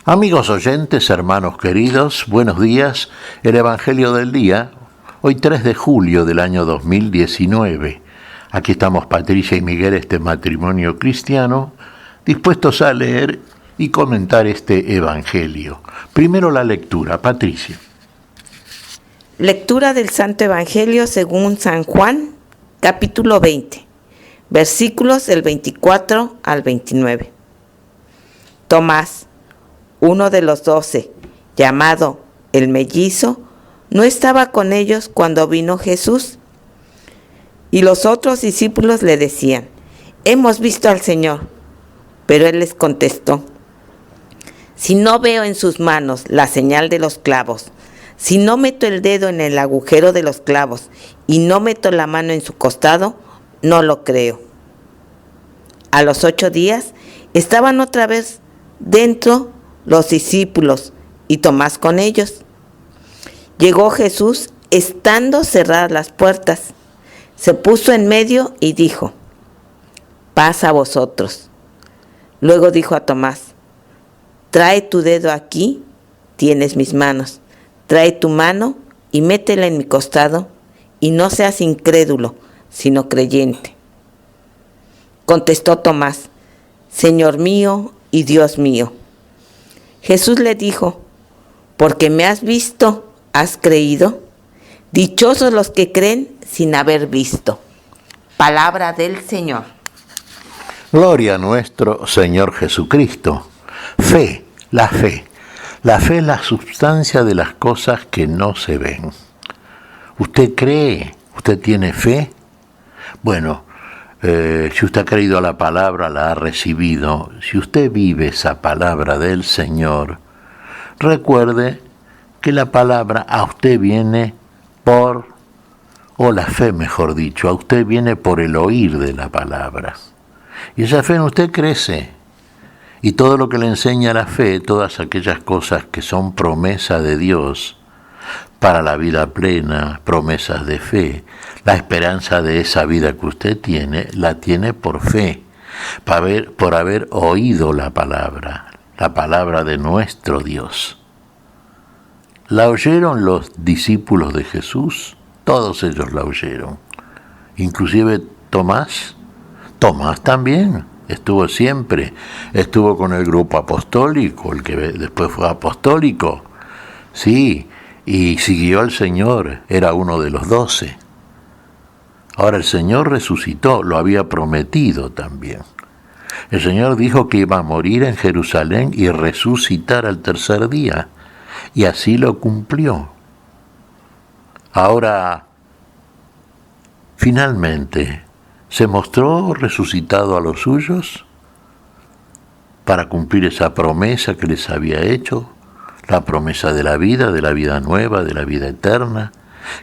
Amigos oyentes, hermanos queridos, buenos días. El Evangelio del día, hoy 3 de julio del año 2019. Aquí estamos Patricia y Miguel, este matrimonio cristiano, dispuestos a leer y comentar este Evangelio. Primero la lectura. Patricia. Lectura del Santo Evangelio según San Juan, capítulo 20, versículos del 24 al 29. Tomás, uno de los 12, llamado el mellizo, no estaba con ellos cuando vino Jesús. Y los otros discípulos le decían: «Hemos visto al Señor». Pero él les contestó: «Si no veo en sus manos la señal de los clavos, si no meto el dedo en el agujero de los clavos y no meto la mano en su costado, no lo creo». A los 8 días estaban otra vez dentro los discípulos y Tomás con ellos. Llegó Jesús estando cerradas las puertas. Se puso en medio y dijo: «Paz a vosotros». Luego dijo a Tomás: «Trae tu dedo aquí, tienes mis manos. Trae tu mano y métela en mi costado, y no seas incrédulo, sino creyente». Contestó Tomás: «Señor mío y Dios mío». Jesús le dijo: «Porque me has visto, ¿has creído? Dichosos los que creen sin haber visto». Palabra del Señor. Gloria a nuestro Señor Jesucristo. Fe, la fe. La fe es la sustancia de las cosas que no se ven. ¿Usted cree? ¿Usted tiene fe? Bueno, si usted ha creído a la palabra, la ha recibido. Si usted vive esa palabra del Señor, recuerde que la palabra a usted viene o la fe mejor dicho, a usted viene por el oír de la palabra. Y esa fe en usted crece. Y todo lo que le enseña la fe, todas aquellas cosas que son promesa de Dios para la vida plena, promesas de fe, la esperanza de esa vida que usted tiene, la tiene por fe, por haber oído la palabra de nuestro Dios. ¿La oyeron los discípulos de Jesús? Todos ellos la oyeron. Inclusive Tomás. Tomás también estuvo siempre, estuvo con el grupo apostólico, el que después fue apostólico, sí, y siguió al Señor, era uno de los 12. Ahora el Señor resucitó, lo había prometido también. El Señor dijo que iba a morir en Jerusalén y resucitar al tercer día, y así lo cumplió. Ahora, finalmente, ¿se mostró resucitado a los suyos para cumplir esa promesa que les había hecho? La promesa de la vida nueva, de la vida eterna,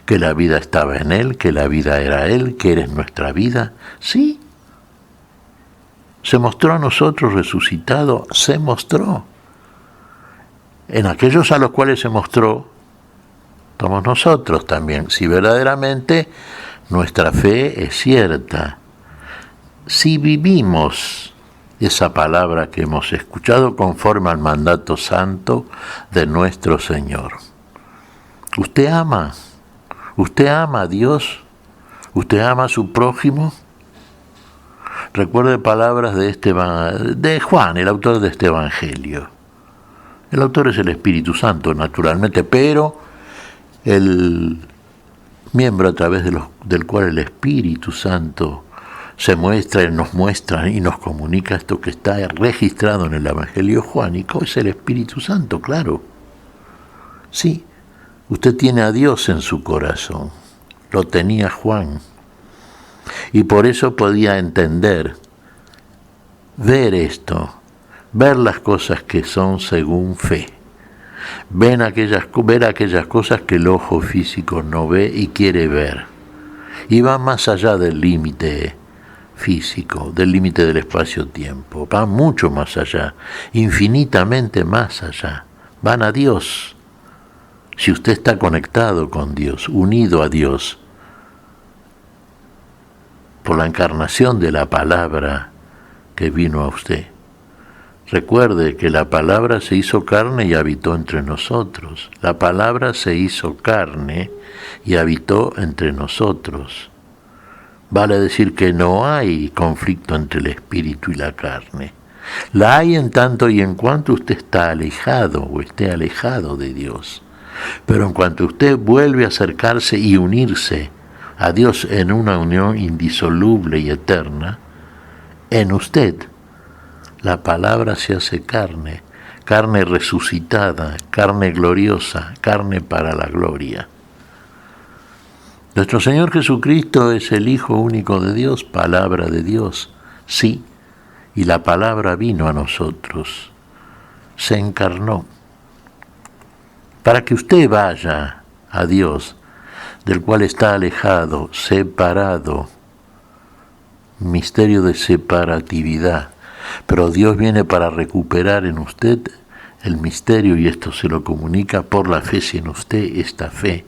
que la vida estaba en Él, que la vida era Él, que eres nuestra vida. Sí. ¿Se mostró a nosotros resucitado? Se mostró. En aquellos a los cuales se mostró, somos nosotros también, si verdaderamente nuestra fe es cierta. Si vivimos esa palabra que hemos escuchado conforme al mandato santo de nuestro Señor. ¿Usted ama? ¿Usted ama a Dios? ¿Usted ama a su prójimo? Recuerde palabras de Juan, el autor de este Evangelio. El autor es el Espíritu Santo, naturalmente, pero el miembro a través del cual el Espíritu Santo se muestra y nos comunica esto que está registrado en el Evangelio juánico, es el Espíritu Santo, claro. Sí, usted tiene a Dios en su corazón, lo tenía Juan, y por eso podía entender, ver esto, ver las cosas que son según fe, ver aquellas cosas que el ojo físico no ve y quiere ver, y va más allá del límite físico, del límite del espacio-tiempo, va mucho más allá, infinitamente más allá, van a Dios. Si usted está conectado con Dios, unido a Dios, por la encarnación de la palabra que vino a usted, Recuerde que la palabra se hizo carne y habitó entre nosotros. La palabra se hizo carne y habitó entre nosotros. Vale decir que no hay conflicto entre el espíritu y la carne. La hay en tanto y en cuanto usted está alejado o esté alejado de Dios. Pero en cuanto usted vuelve a acercarse y unirse a Dios en una unión indisoluble y eterna, en usted la palabra se hace carne, carne resucitada, carne gloriosa, carne para la gloria. Nuestro Señor Jesucristo es el Hijo único de Dios, palabra de Dios, sí, y la palabra vino a nosotros, se encarnó, para que usted vaya a Dios, del cual está alejado, separado, misterio de separatividad. Pero Dios viene para recuperar en usted el misterio y esto se lo comunica por la fe. Si en usted esta fe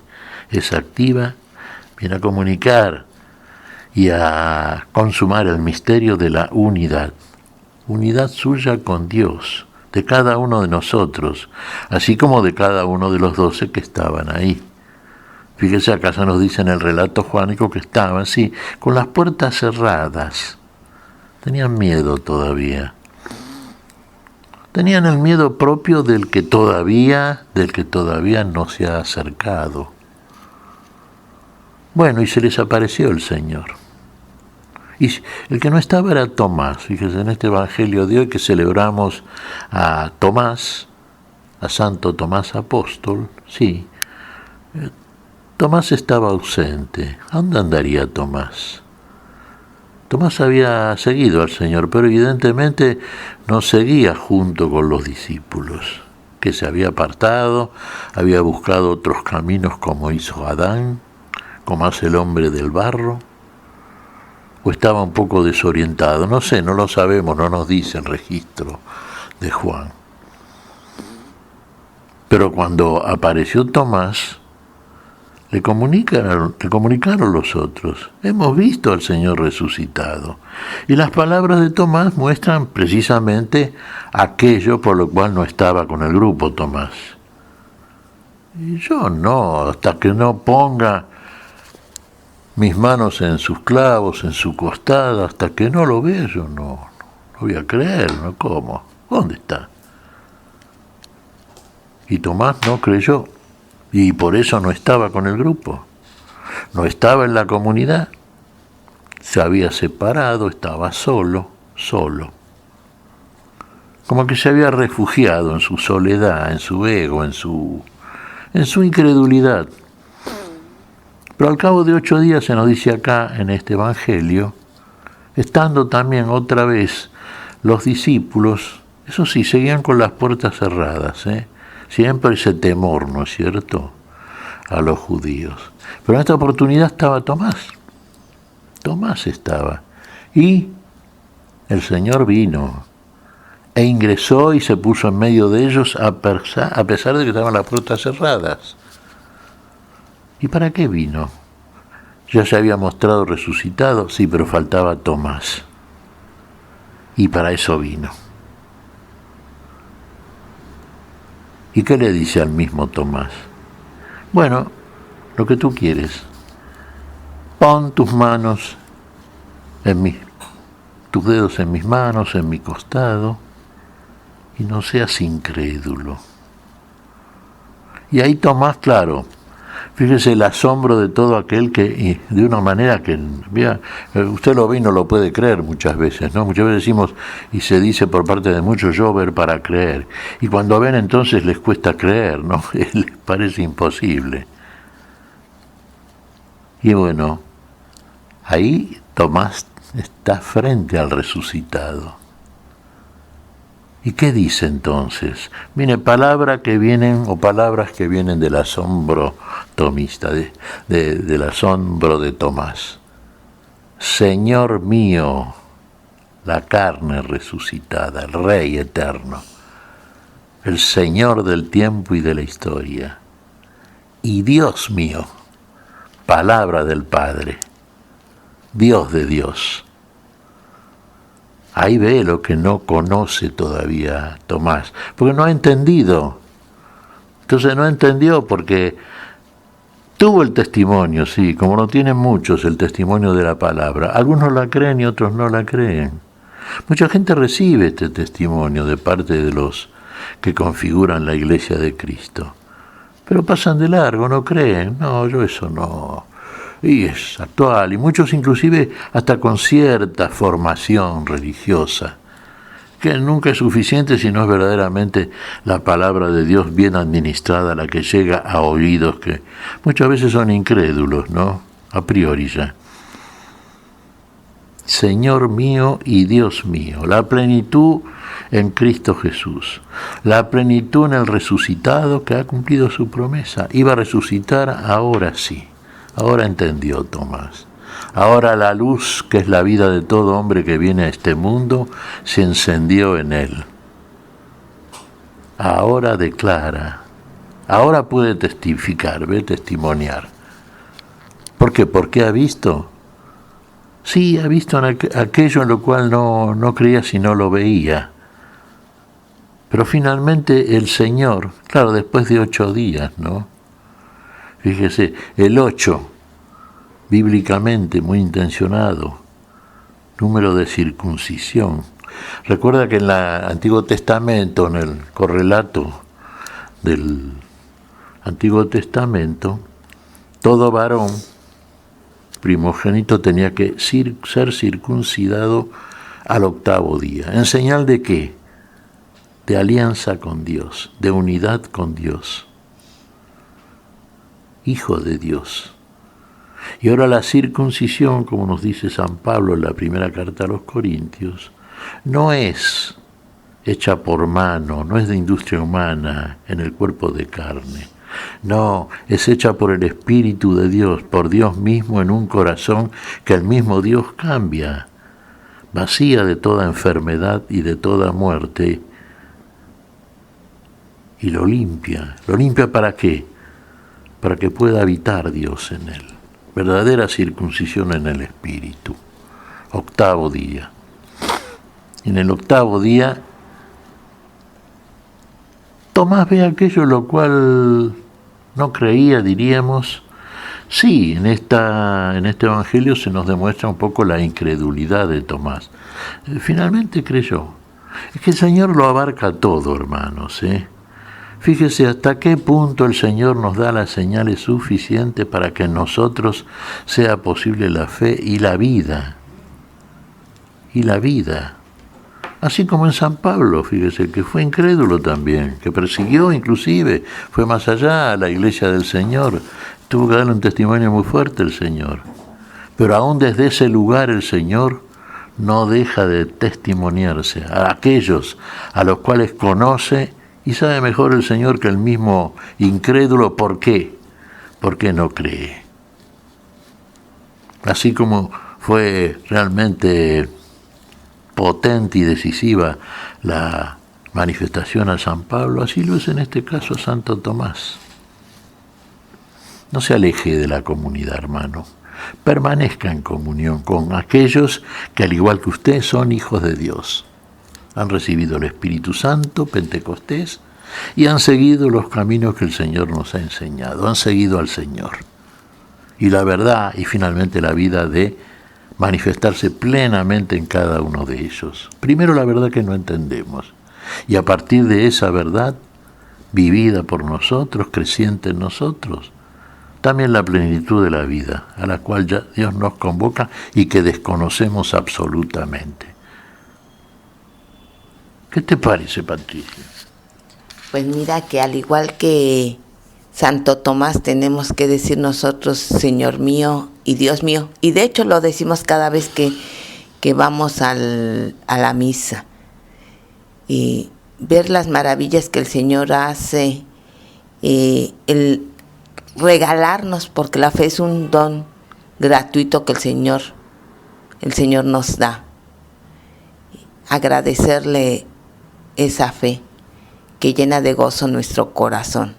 es activa, viene a comunicar y a consumar el misterio de la unidad suya con Dios, de cada uno de nosotros, así como de cada uno de los 12 que estaban ahí. Fíjese, acaso nos dice en el relato juánico que estaban, sí, con las puertas cerradas. Tenían miedo todavía. Tenían el miedo propio del que todavía no se ha acercado. Bueno, y se les apareció el Señor. Y el que no estaba era Tomás. Fíjese, en este Evangelio de hoy que celebramos a Tomás, a Santo Tomás Apóstol, sí. Tomás estaba ausente. ¿A dónde andaría Tomás? Tomás había seguido al Señor, pero evidentemente no seguía junto con los discípulos, que se había apartado, había buscado otros caminos como hizo Adán, como hace el hombre del barro, o estaba un poco desorientado, no sé, no lo sabemos, no nos dice el registro de Juan. Pero cuando apareció Tomás, le comunicaron los otros, hemos visto al Señor resucitado. Y las palabras de Tomás muestran precisamente aquello por lo cual no estaba con el grupo Tomás. Y yo no, hasta que no ponga mis manos en sus clavos, en su costado, hasta que no lo vea, yo no voy a creer, ¿no? ¿Cómo? ¿Dónde está? Y Tomás no creyó. Y por eso no estaba con el grupo, no estaba en la comunidad, se había separado, estaba solo, como que se había refugiado en su soledad, en su ego, en su incredulidad. Pero al cabo de 8 días se nos dice acá en este Evangelio, estando también otra vez los discípulos, eso sí, seguían con las puertas cerradas, siempre ese temor, ¿no es cierto?, a los judíos. Pero en esta oportunidad estaba Tomás. Tomás estaba. Y el Señor vino e ingresó y se puso en medio de ellos a pesar de que estaban las puertas cerradas. ¿Y para qué vino? Ya se había mostrado resucitado, sí, pero faltaba Tomás. Y para eso vino. ¿Y qué le dice al mismo Tomás? Bueno, lo que tú quieres. Pon tus manos tus dedos en mis manos, en mi costado, y no seas incrédulo. Y ahí Tomás, claro, fíjese el asombro de todo aquel que, de una manera que, usted lo ve y no lo puede creer muchas veces, ¿no? Muchas veces decimos, y se dice por parte de muchos, yo ver para creer. Y cuando ven entonces les cuesta creer, ¿no? Les parece imposible. Y bueno, ahí Tomás está frente al resucitado. ¿Y qué dice entonces? Mire, palabras que vienen del asombro tomista, del asombro de Tomás. Señor mío, la carne resucitada, el Rey eterno, el Señor del tiempo y de la historia. Y Dios mío, palabra del Padre, Dios de Dios. Ahí ve lo que no conoce todavía Tomás, porque no ha entendido. Entonces no entendió porque tuvo el testimonio, sí, como lo tienen muchos, el testimonio de la palabra. Algunos la creen y otros no la creen. Mucha gente recibe este testimonio de parte de los que configuran la Iglesia de Cristo. Pero pasan de largo, no creen. No, yo eso no. Y es actual, y muchos inclusive hasta con cierta formación religiosa, que nunca es suficiente si no es verdaderamente la palabra de Dios bien administrada la que llega a oídos que muchas veces son incrédulos, ¿no? A priori ya. Señor mío y Dios mío, la plenitud en Cristo Jesús, la plenitud en el resucitado que ha cumplido su promesa. Iba a resucitar, ahora sí. Ahora entendió Tomás. Ahora la luz, que es la vida de todo hombre que viene a este mundo, se encendió en él. Ahora declara, ahora puede testificar, testimoniar. ¿Por qué? ¿Porque ha visto? Sí, ha visto aquello en lo cual no creía si no lo veía. Pero finalmente el Señor, claro, después de 8 días, ¿no? Fíjese, el 8, bíblicamente muy intencionado, número de circuncisión. Recuerda que en el Antiguo Testamento, en el correlato del Antiguo Testamento, todo varón primogénito tenía que ser circuncidado al 8º día. ¿En señal de qué? De alianza con Dios, de unidad con Dios. Hijo de Dios. Y ahora la circuncisión, como nos dice San Pablo en la primera carta a los Corintios, no es hecha por mano, no es de industria humana en el cuerpo de carne. No, es hecha por el Espíritu de Dios, por Dios mismo en un corazón que el mismo Dios cambia, vacía de toda enfermedad y de toda muerte, y lo limpia. ¿Lo limpia para qué? Para que pueda habitar Dios en él. Verdadera circuncisión en el Espíritu. 8º día. En el 8º día, Tomás ve aquello lo cual no creía, diríamos. Sí, en este Evangelio se nos demuestra un poco la incredulidad de Tomás. Finalmente creyó. Es que el Señor lo abarca todo, hermanos, Fíjese hasta qué punto el Señor nos da las señales suficientes para que en nosotros sea posible la fe y la vida. Y la vida. Así como en San Pablo, fíjese, que fue incrédulo también, que persiguió inclusive, fue más allá a la iglesia del Señor. Tuvo que darle un testimonio muy fuerte el Señor. Pero aún desde ese lugar el Señor no deja de testimoniarse a aquellos a los cuales conoce. Y sabe mejor el Señor que el mismo incrédulo. ¿Por qué? Porque no cree. Así como fue realmente potente y decisiva la manifestación a San Pablo, así lo es en este caso a Santo Tomás. No se aleje de la comunidad, hermano. Permanezca en comunión con aquellos que, al igual que usted, son hijos de Dios. Han recibido el Espíritu Santo, Pentecostés, y han seguido los caminos que el Señor nos ha enseñado. Han seguido al Señor. Y la verdad, y finalmente la vida de manifestarse plenamente en cada uno de ellos. Primero la verdad que no entendemos. Y a partir de esa verdad, vivida por nosotros, creciente en nosotros, también la plenitud de la vida, a la cual ya Dios nos convoca y que desconocemos absolutamente. ¿Qué te parece, Patricia? Pues mira que al igual que Santo Tomás tenemos que decir nosotros, Señor mío y Dios mío. Y de hecho lo decimos cada vez que vamos a la misa. Y ver las maravillas que el Señor hace, el regalarnos, porque la fe es un don gratuito que el Señor nos da. Agradecerle esa fe que llena de gozo nuestro corazón,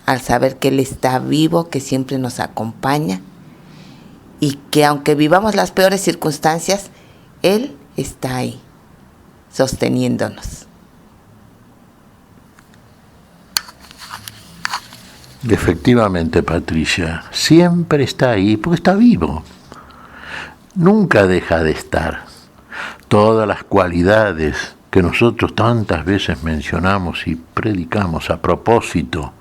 al saber que Él está vivo, que siempre nos acompaña y que aunque vivamos las peores circunstancias, Él está ahí sosteniéndonos. Efectivamente, Patricia, siempre está ahí porque está vivo. Nunca deja de estar. Todas las cualidades que nosotros tantas veces mencionamos y predicamos a propósito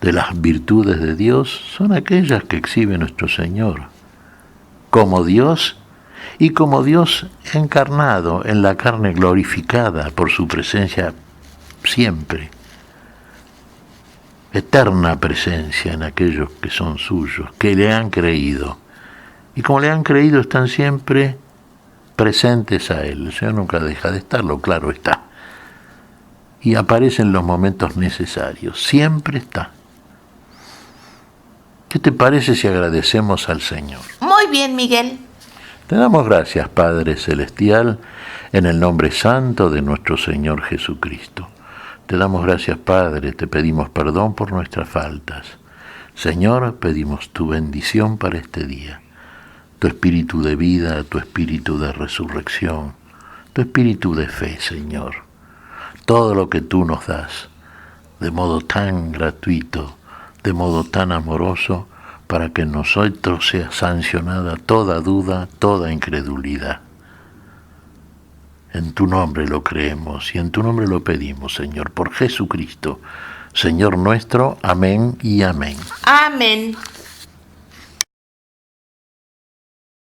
de las virtudes de Dios son aquellas que exhibe nuestro Señor, como Dios y como Dios encarnado en la carne glorificada por su presencia siempre. Eterna presencia en aquellos que son suyos, que le han creído. Y como le han creído, están siempre presentes a Él. El Señor nunca deja de estarlo, claro está. Y aparece en los momentos necesarios, siempre está. ¿Qué te parece si agradecemos al Señor? Muy bien, Miguel. Te damos gracias, Padre Celestial, en el nombre santo de nuestro Señor Jesucristo. Te damos gracias, Padre, te pedimos perdón por nuestras faltas. Señor, pedimos tu bendición para este día, tu espíritu de vida, tu espíritu de resurrección, tu espíritu de fe, Señor. Todo lo que tú nos das, de modo tan gratuito, de modo tan amoroso, para que en nosotros sea sancionada toda duda, toda incredulidad. En tu nombre lo creemos y en tu nombre lo pedimos, Señor, por Jesucristo, Señor nuestro. Amén y amén. Amén.